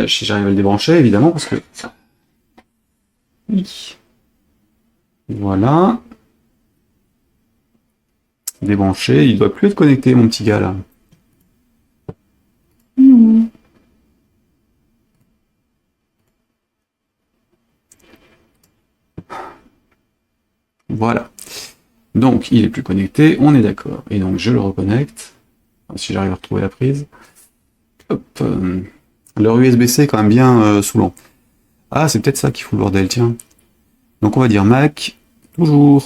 Si j'arrive à le débrancher, évidemment, parce que... Oui. Voilà. Débranché, il doit plus être connecté, mon petit gars, là. Voilà. Donc, il est plus connecté, on est d'accord. Et donc, je le reconnecte. Si j'arrive à retrouver la prise. Hop. Leur USB-C est quand même bien saoulant. Ah, c'est peut-être ça qui fout le bordel, tiens. Donc, on va dire Mac, toujours.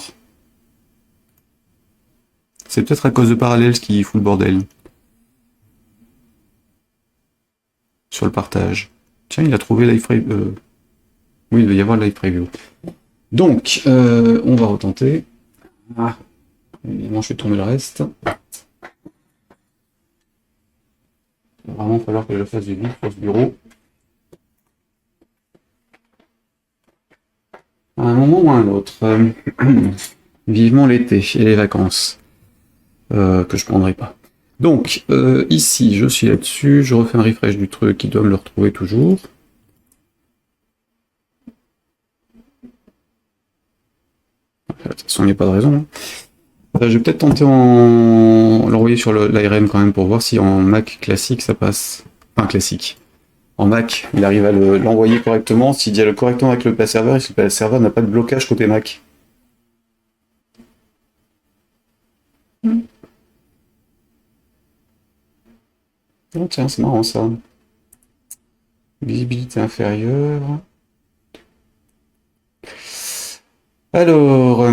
C'est peut-être à cause de Parallels qui fout le bordel. Sur le partage. Tiens, il a trouvé Live Preview. Oui, il doit y avoir le Live Preview. Donc, on va retenter. Ah, évidemment, je vais tourner le reste. Il va vraiment falloir que je fasse du vide sur ce bureau. À un moment ou à un autre. Vivement l'été et les vacances. Que je prendrai pas. Donc, ici, je suis là-dessus. Je refais un refresh du truc. Il doit me le retrouver toujours. De toute façon, il n'y a pas de raison. Hein. Je vais peut-être tenter l'envoyer sur l'ARM quand même pour voir si en Mac classique ça passe. Enfin, classique. En Mac, il arrive à l'envoyer correctement, s'il dialogue correctement avec le serveur et si le serveur n'a pas de blocage côté Mac. Oh, tiens, c'est marrant ça. Visibilité inférieure. Alors.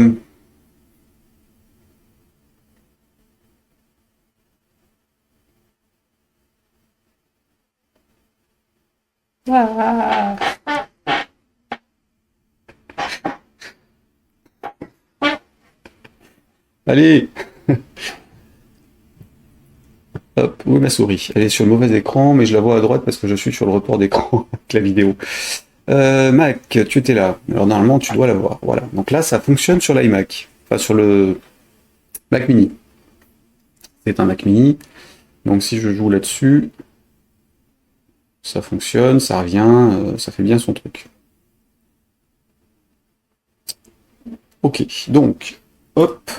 Allez. Hop, où est ma souris? Elle est sur le mauvais écran, mais je la vois à droite parce que je suis sur le report d'écran avec la vidéo. Mac, tu étais là. Alors normalement, tu dois la voir. Voilà. Donc là, ça fonctionne sur l'iMac. Enfin, sur le Mac Mini. C'est un Mac Mini. Donc si je joue là-dessus, ça fonctionne, ça revient, ça fait bien son truc. Ok, donc, hop,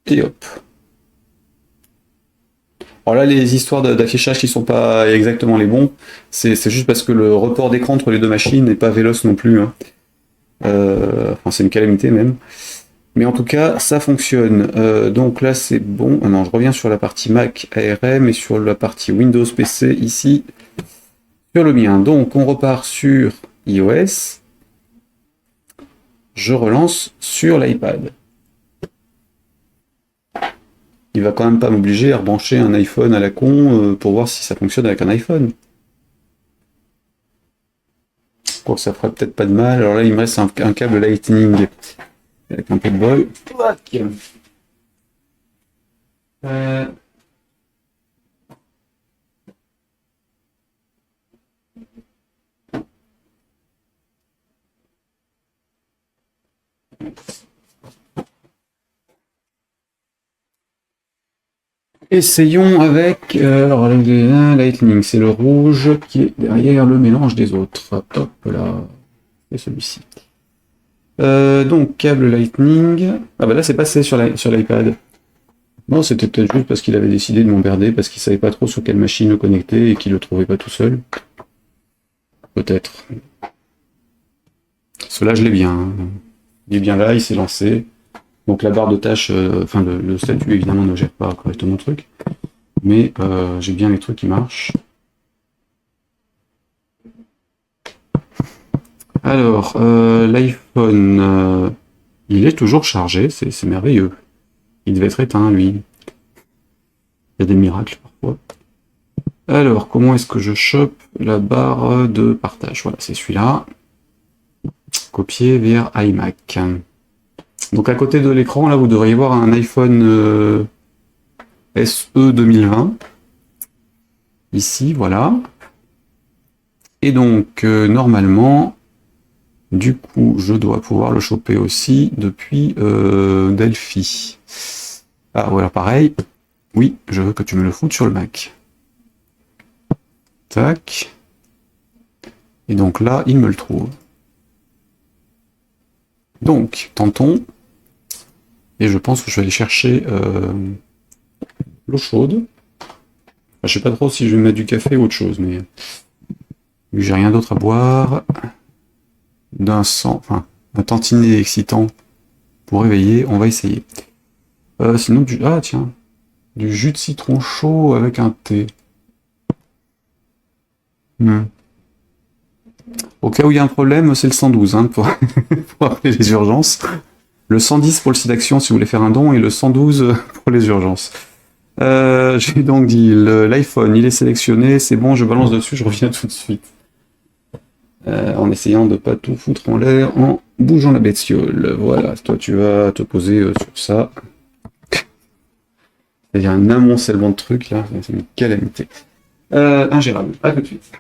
et hop. Alors là, les histoires d'affichage qui sont pas exactement les bons, c'est juste parce que le report d'écran entre les deux machines n'est pas véloce non plus. Hein. Enfin, c'est une calamité même. Mais en tout cas, ça fonctionne. Donc là, c'est bon. Ah non, je reviens sur la partie Mac ARM et sur la partie Windows PC ici, sur le mien. Donc, on repart sur iOS. Je relance sur l'iPad. Il va quand même pas m'obliger à rebrancher un iPhone à la con pour voir si ça fonctionne avec un iPhone. Quoique ça ferait peut-être pas de mal. Alors là, il me reste un câble Lightning avec un peu de bol. Essayons avec alors, Lightning, c'est le rouge qui est derrière le mélange des autres. Hop là, c'est celui-ci. Donc câble Lightning. Ah bah là c'est passé sur l'iPad. Non, c'était peut-être juste parce qu'il avait décidé de m'emmerder parce qu'il savait pas trop sur quelle machine le connecter et qu'il le trouvait pas tout seul. Peut-être. Cela je l'ai bien. Hein. Il est bien là, il s'est lancé. Donc la barre de tâches, enfin le statut évidemment ne gère pas correctement le truc. Mais j'ai bien les trucs qui marchent. Alors, l'iPhone, il est toujours chargé, c'est merveilleux. Il devait être éteint, lui. Il y a des miracles parfois. Alors, comment est-ce que je chope la barre de partage? Voilà, c'est celui-là. Copier vers iMac. Donc à côté de l'écran, là, vous devriez voir un iPhone SE 2020. Ici, voilà. Et donc, normalement, du coup, je dois pouvoir le choper aussi depuis Delphi. Ah, voilà, pareil. Oui, je veux que tu me le foutes sur le Mac. Tac. Et donc là, il me le trouve. Donc, tentons. Et je pense que je vais aller chercher l'eau chaude. Enfin, je sais pas trop si je vais mettre du café ou autre chose, mais vu que j'ai rien d'autre à boire, un tantinet excitant pour réveiller, on va essayer. Sinon, ah tiens, du jus de citron chaud avec un thé. Au cas où il y a un problème, c'est le 112 hein, pour appeler les urgences. Le 110 pour le site d'action si vous voulez faire un don et le 112 pour les urgences. J'ai donc dit l'iPhone, il est sélectionné, c'est bon, je balance dessus, je reviens tout de suite. En essayant de pas tout foutre en l'air, en bougeant la bestiole. Voilà, toi tu vas te poser sur ça. Il y a un amoncellement de trucs là, c'est une calamité. Ingérable, à tout de suite.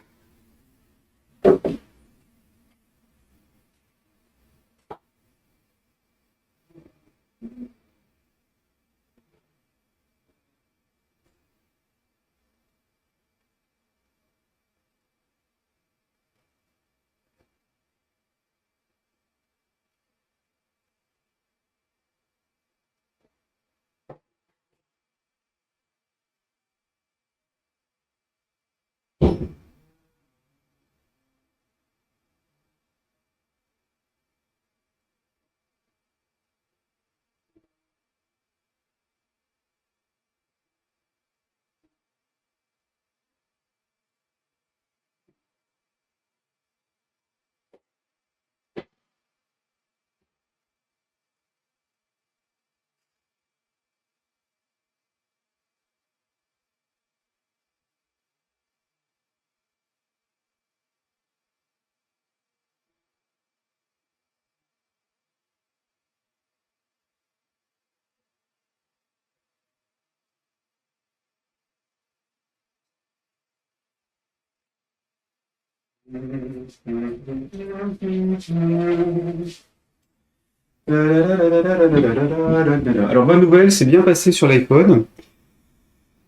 Alors bonne nouvelle, c'est bien passé sur l'iPhone.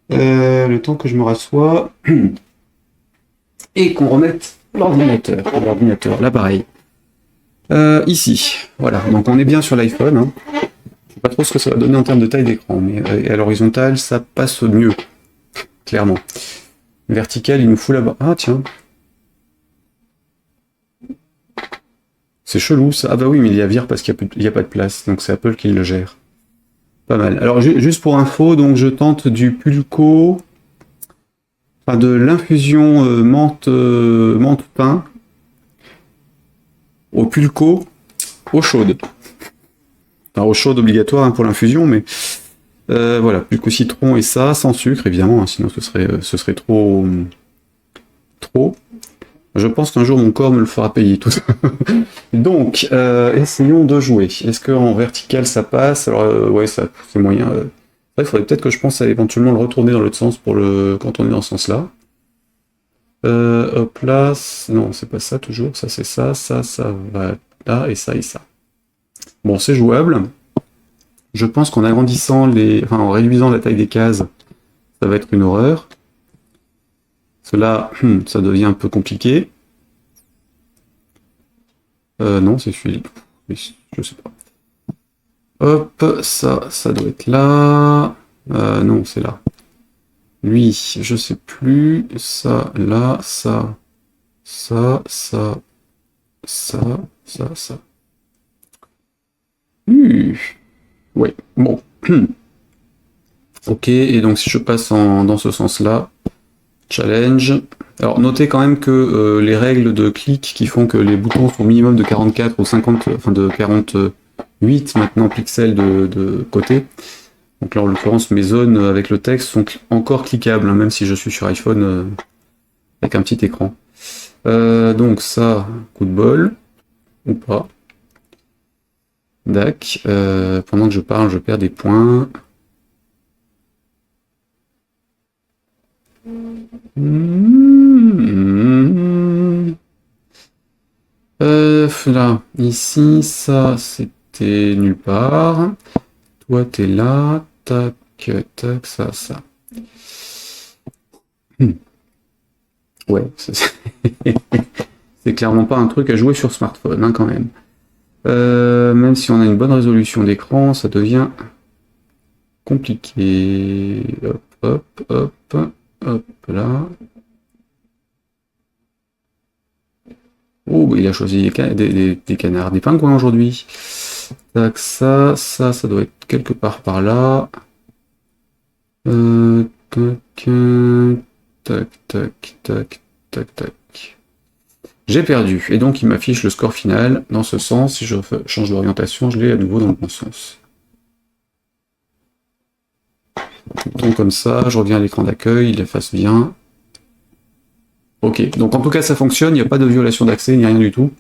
Le temps que je me rassois et qu'on remette l'ordinateur, l'appareil. Ici, voilà, donc on est bien sur l'iPhone. Hein. Je sais pas trop ce que ça va donner en termes de taille d'écran, mais à l'horizontale, ça passe mieux, clairement. Vertical, il nous fout là-bas. Ah tiens. C'est chelou ça. Ah bah oui, mais il y a vire parce qu'il n'y a pas de place, donc c'est Apple qui le gère. Pas mal. Alors juste pour info, donc je tente du pulco, enfin de l'infusion menthe pain au pulco, eau chaude. Enfin, eau chaude obligatoire hein, pour l'infusion, mais voilà, pulco citron et ça, sans sucre évidemment, hein, sinon ce serait trop. Je pense qu'un jour mon corps me le fera payer tout ça. Donc, essayons de jouer. Est-ce qu'en vertical ça passe? Alors ouais, ça c'est moyen. Il faudrait peut-être que je pense à éventuellement le retourner dans l'autre sens pour quand on est dans ce sens-là. Hop là, non, c'est pas ça toujours, ça c'est ça va là et ça et ça. Bon, c'est jouable. Je pense qu'en agrandissant en réduisant la taille des cases, ça va être une horreur. Parce que là, ça devient un peu compliqué. Non, c'est celui-là. Je sais pas. Hop, ça doit être là. Non, c'est là. Lui, je sais plus. Ça, là, ça. Ouais, bon. Ok, et donc si je passe dans ce sens-là, challenge. Alors notez quand même que les règles de clic qui font que les boutons sont au minimum de 44 ou 50, enfin de 48 maintenant pixels de côté. Donc là en l'occurrence mes zones avec le texte sont encore cliquables, hein, même si je suis sur iPhone avec un petit écran. Donc ça, coup de bol, ou pas. Dac, pendant que je parle, je perds des points. Là, ici, ça, c'était nulle part. Toi, t'es là, tac, tac, ça. Ouais, c'est clairement pas un truc à jouer sur smartphone, hein, quand même. Même si on a une bonne résolution d'écran, ça devient compliqué. Hop, hop, hop, hop, là. Oh, bah, il a choisi des canards, des pingouins aujourd'hui. Tac, ça doit être quelque part par là. Tac, tac, tac, tac, tac, tac. J'ai perdu, et donc il m'affiche le score final dans ce sens. Si je change d'orientation, je l'ai à nouveau dans le bon sens. Donc comme ça, je reviens à l'écran d'accueil, il efface bien. Ok, donc en tout cas ça fonctionne, il n'y a pas de violation d'accès, ni rien du tout.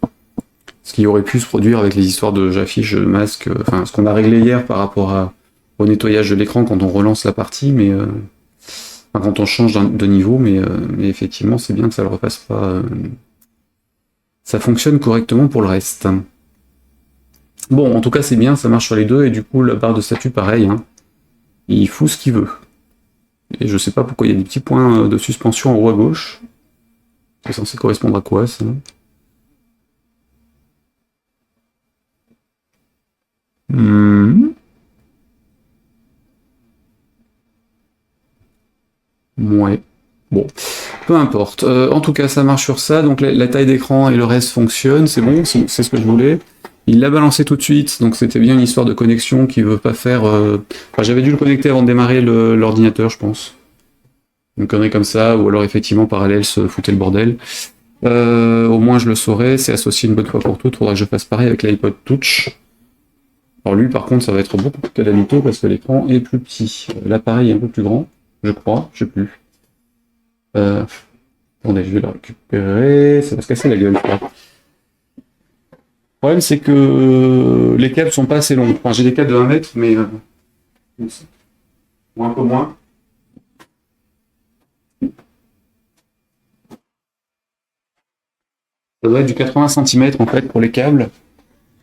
Ce qui aurait pu se produire avec les histoires de j'affiche, masque, enfin ce qu'on a réglé hier par rapport au nettoyage de l'écran quand on relance la partie, mais enfin, quand on change de niveau, mais effectivement c'est bien que ça le refasse pas. Ça fonctionne correctement pour le reste. Bon, en tout cas c'est bien, ça marche sur les deux, et du coup la barre de statut pareil, hein. Il fout ce qu'il veut. Et je sais pas pourquoi il y a des petits points de suspension en haut à gauche. C'est censé correspondre à quoi ça? Ouais. Bon, peu importe. En tout cas, ça marche sur ça. Donc la taille d'écran et le reste fonctionnent. C'est bon, c'est ce que je voulais. Il l'a balancé tout de suite, donc c'était bien une histoire de connexion qui veut pas faire... Enfin, j'avais dû le connecter avant de démarrer l'ordinateur, je pense. Une connerie comme ça, ou alors effectivement parallèle se foutait le bordel. Au moins je le saurai, c'est associé une bonne fois pour toutes. Faudra que je fasse pareil avec l'iPod Touch. Alors lui, par contre, ça va être beaucoup plus calamito parce que l'écran est plus petit. L'appareil est un peu plus grand, je crois, je sais plus. Attendez, je vais la récupérer. Ça va se casser la gueule, je crois. Le problème, c'est que les câbles sont pas assez longs. Enfin, j'ai des câbles de 1 mètre, mais ou un peu moins. Ça doit être du 80 cm en fait pour les câbles.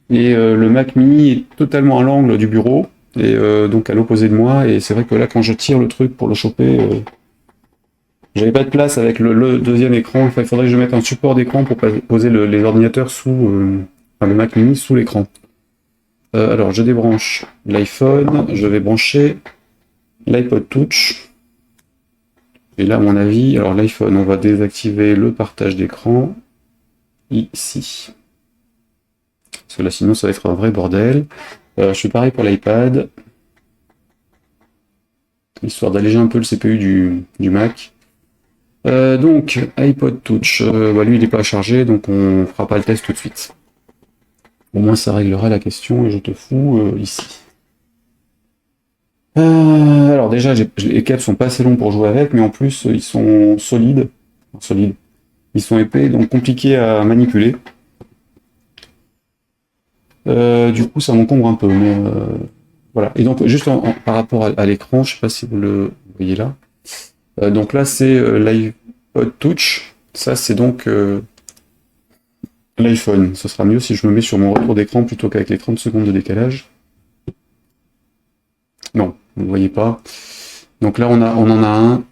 Et le Mac Mini est totalement à l'angle du bureau, et donc à l'opposé de moi. Et c'est vrai que là, quand je tire le truc pour le choper, j'avais pas de place avec le deuxième écran. Enfin, il faudrait que je mette un support d'écran pour poser les ordinateurs sous, enfin le Mac Mini sous l'écran. Alors, je débranche l'iPhone, je vais brancher l'iPod Touch. Et là, à mon avis, alors l'iPhone, on va désactiver le partage d'écran ici. Parce que là, sinon, ça va être un vrai bordel. Je fais pareil pour l'iPad, histoire d'alléger un peu le CPU du Mac. Donc, iPod Touch, bah, lui, il n'est pas chargé, donc on fera pas le test tout de suite. Au moins, ça réglera la question, et je te fous ici. Alors déjà, les câbles sont pas assez longs pour jouer avec, mais en plus, ils sont solides. Ils sont épais, donc compliqués à manipuler. Du coup, ça m'encombre un peu, mais voilà. Et donc, juste par rapport à l'écran, je sais pas si vous le voyez là. Donc là, c'est l'iPod Touch. Ça, c'est donc l'iPhone. Ce sera mieux si je me mets sur mon retour d'écran plutôt qu'avec les 30 secondes de décalage. Non, vous ne voyez pas. Donc là, on en a un.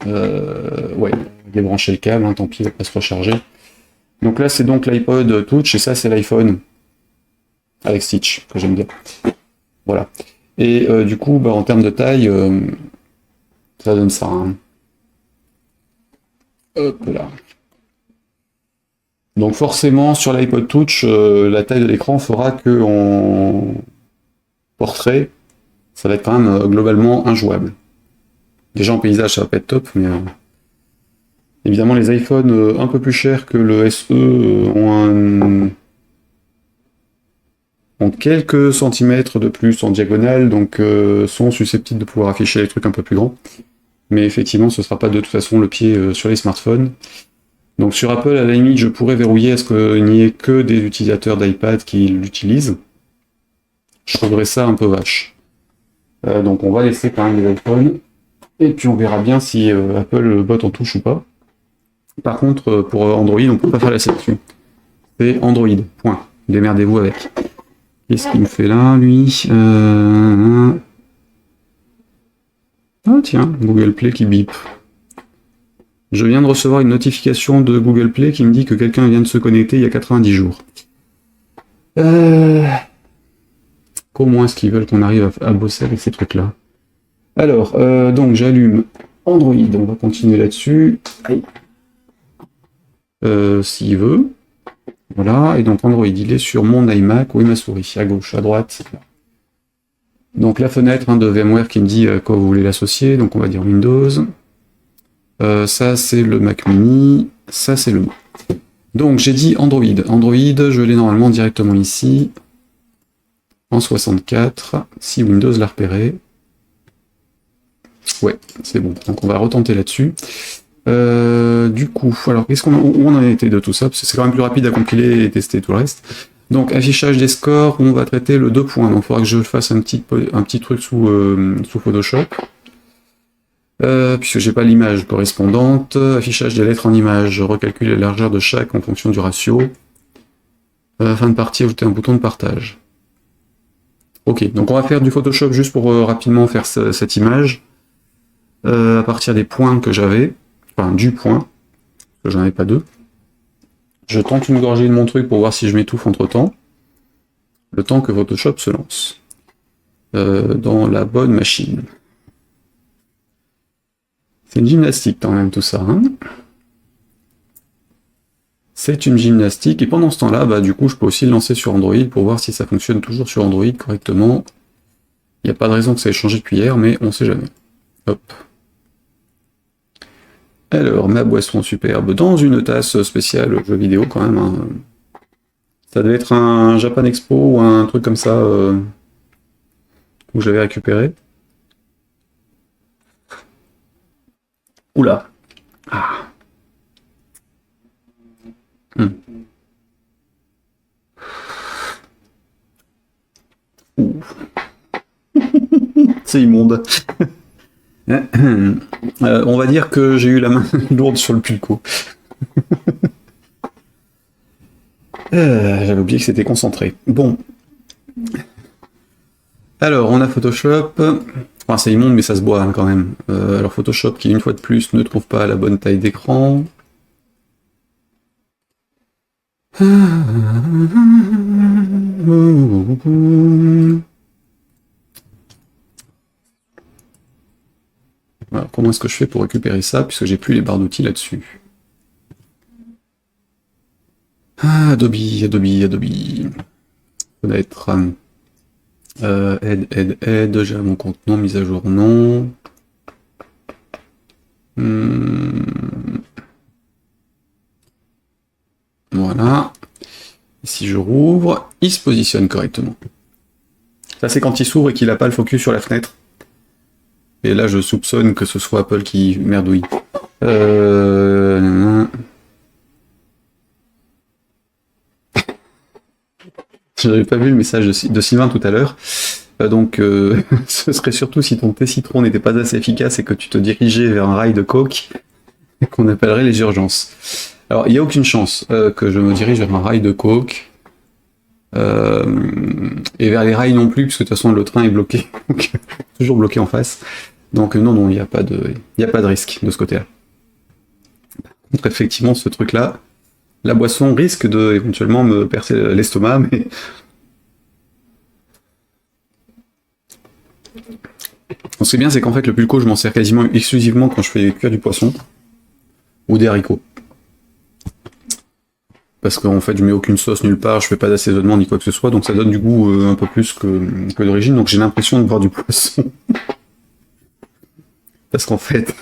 Ouais, débrancher le câble, hein, tant pis, il va pas se recharger. Donc là, c'est donc l'iPod Touch, et ça, c'est l'iPhone avec Stitch, que j'aime bien. Voilà. Et du coup, bah, en termes de taille, ça donne ça. Hein. Hop là. Donc forcément, sur l'iPod Touch, la taille de l'écran fera que en portrait, ça va être quand même globalement injouable. Déjà en paysage, ça va pas être top, mais évidemment les iPhones un peu plus chers que le SE ont quelques centimètres de plus en diagonale, donc sont susceptibles de pouvoir afficher les trucs un peu plus grands. Mais effectivement, ce ne sera pas de toute façon le pied sur les smartphones. Donc sur Apple, à la limite, je pourrais verrouiller à ce qu'il n'y ait que des utilisateurs d'iPad qui l'utilisent. Je trouverais ça un peu vache. Donc on va laisser quand même les iPhones, et puis on verra bien si Apple botte en touche ou pas. Par contre, pour Android, on ne peut pas faire la sélection. C'est Android, point. Démerdez-vous avec. Qu'est-ce qu'il me fait là, lui Ah tiens, Google Play qui bip. Je viens de recevoir une notification de Google Play qui me dit que quelqu'un vient de se connecter il y a 90 jours. Comment est-ce qu'ils veulent qu'on arrive à bosser avec ces trucs-là? Alors, donc j'allume Android, on va continuer là-dessus. S'il veut. Voilà, et donc Android, il est sur mon iMac, oui, ma souris, à gauche, à droite. Donc la fenêtre de VMware qui me dit à quoi vous voulez l'associer, donc on va dire Windows. Ça c'est le Mac mini, ça c'est le mot. Donc j'ai dit Android. Android, je l'ai normalement directement ici, en 64, si Windows l'a repéré. Ouais, c'est bon, donc on va retenter là-dessus. Du coup, alors où on en était de tout ça, parce que c'est quand même plus rapide à compiler et tester tout le reste. Donc affichage des scores, on va traiter le 2 points, donc il faudra que je fasse un petit truc sous Photoshop. Puisque j'ai pas l'image correspondante, affichage des lettres en image, je recalcule la largeur de chaque en fonction du ratio. Fin de partie, ajouter un bouton de partage. Ok, donc on va faire du Photoshop juste pour rapidement faire cette image, à partir des points que j'avais, enfin du point, parce que j'en avais pas deux. Je tente une gorgée de mon truc pour voir si je m'étouffe entre temps, le temps que Photoshop se lance, dans la bonne machine. C'est une gymnastique quand même tout ça, hein. C'est une gymnastique, et pendant ce temps-là, bah, du coup, je peux aussi le lancer sur Android pour voir si ça fonctionne toujours sur Android correctement. Il n'y a pas de raison que ça ait changé depuis hier, mais on sait jamais. Hop. Alors, ma boisson superbe dans une tasse spéciale jeu vidéo quand même, hein. Ça devait être un Japan Expo ou un truc comme ça où j'avais récupéré. Oula. Ah. C'est immonde. On va dire que j'ai eu la main lourde sur le pulco. J'avais oublié que c'était concentré. Bon. Alors, on a Photoshop. Enfin, c'est immonde, mais ça se boit hein, quand même. Alors, Photoshop qui, une fois de plus, ne trouve pas la bonne taille d'écran. Alors, comment est-ce que je fais pour récupérer ça, puisque j'ai plus les barres d'outils là-dessus? Adobe. Ça doit être aide, j'ai mon compte non, mise à jour non. Voilà. Et si je rouvre, il se positionne correctement. Ça c'est quand il s'ouvre et qu'il n'a pas le focus sur la fenêtre. Et là je soupçonne que ce soit Apple qui merdouille. J'avais pas vu le message de Sylvain tout à l'heure. Donc ce serait surtout si ton thé citron n'était pas assez efficace et que tu te dirigeais vers un rail de coke qu'on appellerait les urgences. Alors il n'y a aucune chance que je me dirige vers un rail de coke et vers les rails non plus, puisque de toute façon le train est bloqué, donc, toujours bloqué en face. Donc non, il n'y a pas de risque de ce côté-là. Donc effectivement ce truc-là, la boisson risque de éventuellement me percer l'estomac, mais ce qui est bien, c'est qu'en fait, le pulco, je m'en sers quasiment exclusivement quand je fais cuire du poisson ou des haricots. Parce qu'en fait, je mets aucune sauce nulle part, je fais pas d'assaisonnement ni quoi que ce soit, donc ça donne du goût un peu plus que d'origine, donc j'ai l'impression de boire du poisson. Parce qu'en fait,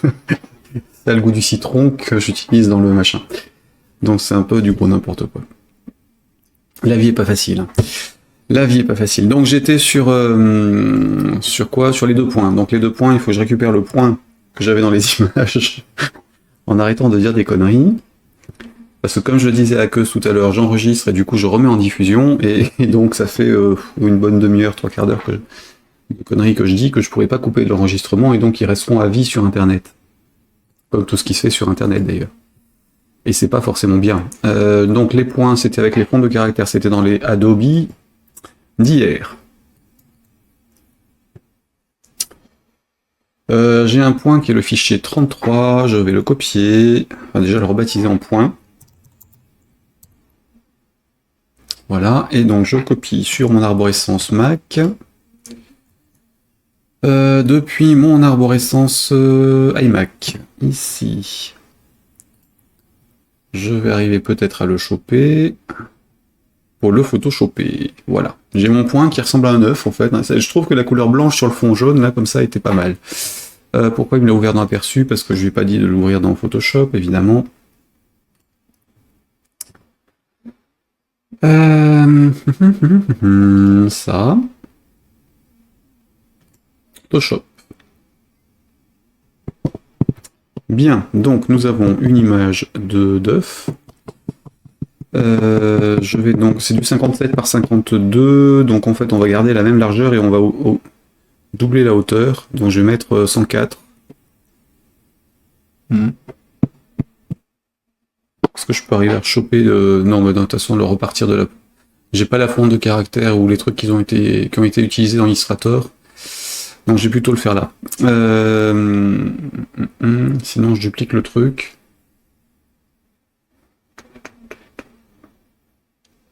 ça a le goût du citron que j'utilise dans le machin. Donc c'est un peu du gros n'importe quoi. La vie est pas facile. Hein. La vie est pas facile. Donc j'étais sur quoi? Sur les 2 points. Donc les 2 points, il faut que je récupère le point que j'avais dans les images en arrêtant de dire des conneries. Parce que comme je le disais à Keus tout à l'heure, j'enregistre et du coup je remets en diffusion et donc ça fait une bonne demi-heure, 3/4 d'heure de conneries que je dis que je pourrais pas couper de l'enregistrement et donc ils resteront à vie sur internet. Comme tout ce qui se fait sur internet d'ailleurs. Et c'est pas forcément bien. Donc les points, c'était avec les fonds de caractère, c'était dans les Adobe d'hier. J'ai un point qui est le fichier 33, je vais le copier, enfin déjà le rebaptiser en point. Voilà, et donc je copie sur mon arborescence Mac. Depuis mon arborescence iMac, ici. Je vais arriver peut-être à le choper. Pour le photoshopper. Voilà. J'ai mon point qui ressemble à un œuf en fait. Je trouve que la couleur blanche sur le fond jaune, là, comme ça, était pas mal. Pourquoi il me l'a ouvert dans Aperçu? Parce que je lui ai pas dit de l'ouvrir dans Photoshop, évidemment. Ça. Photoshop. Bien, donc nous avons une image de d'œuf. Je vais donc, c'est du 57 par 52, donc en fait on va garder la même largeur et on va doubler la hauteur. Donc je vais mettre 104. Est-ce que je peux arriver à choper non, mais de toute façon, le repartir de la... J'ai pas la fonte de caractère ou les trucs qui ont été utilisés dans Illustrator. Donc je vais plutôt le faire là. Sinon je duplique le truc.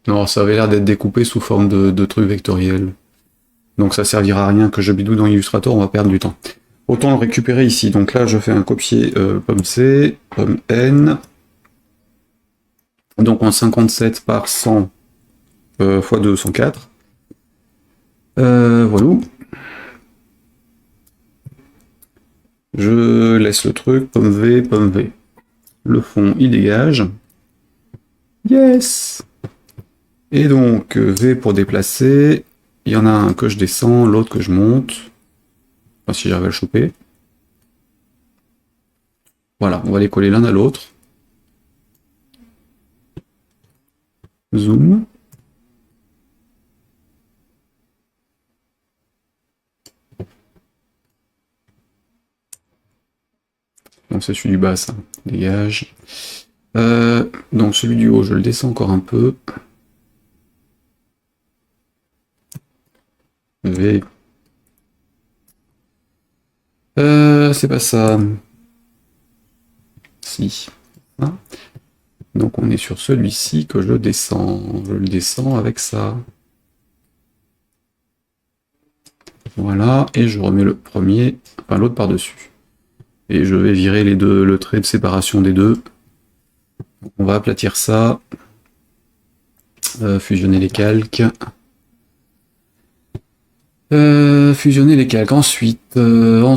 Non, ça avait l'air d'être découpé sous forme de trucs vectoriels. Donc ça servira à rien que je bidouille dans Illustrator, on va perdre du temps. Autant le récupérer ici. Donc là je fais un copier pomme C, pomme N. Donc en 57 par 100 x 2, 104. Voilà. Je laisse le truc, pomme V, pomme V. Le fond, il dégage. Yes! Et donc, V pour déplacer. Il y en a un que je descends, l'autre que je monte. Enfin, si j'arrive à le choper. Voilà, on va les coller l'un à l'autre. Zoom. Donc c'est celui du bas, ça. Dégage. Donc celui du haut, je le descends encore un peu. V. C'est pas ça. Si. Ah. Donc on est sur celui-ci que je descends. Je le descends avec ça. Voilà, et je remets le premier, enfin l'autre par-dessus. Et je vais virer les deux, le trait de séparation des deux. On va aplatir ça. Fusionner les calques. Fusionner les calques. Ensuite, il me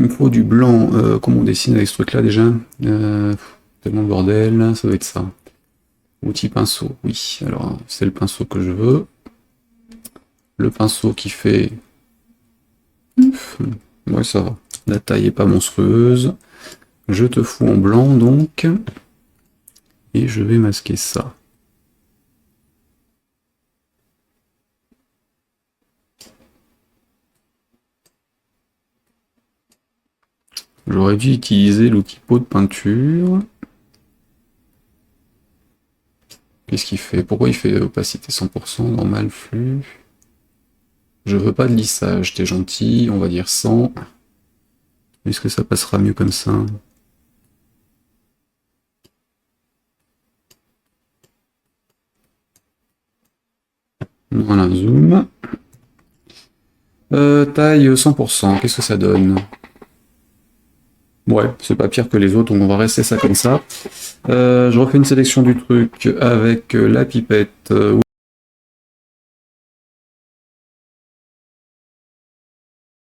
faut du blanc. Comment on dessine avec ce truc-là déjà? Tellement de bordel, ça doit être ça. Outil pinceau, oui. Alors, c'est le pinceau que je veux. Le pinceau qui fait... Ouais, ça va. La taille est pas monstrueuse. Je te fous en blanc, donc. Et je vais masquer ça. J'aurais dû utiliser l'outil pot de peinture. Qu'est-ce qu'il fait? Pourquoi il fait opacité 100%, normal, flux? Je veux pas de lissage, t'es gentil, on va dire 100. Est-ce que ça passera mieux comme ça? Voilà, zoom. Taille 100%, qu'est-ce que ça donne? Ouais, c'est pas pire que les autres, donc on va rester ça comme ça. Je refais une sélection du truc avec la pipette. Où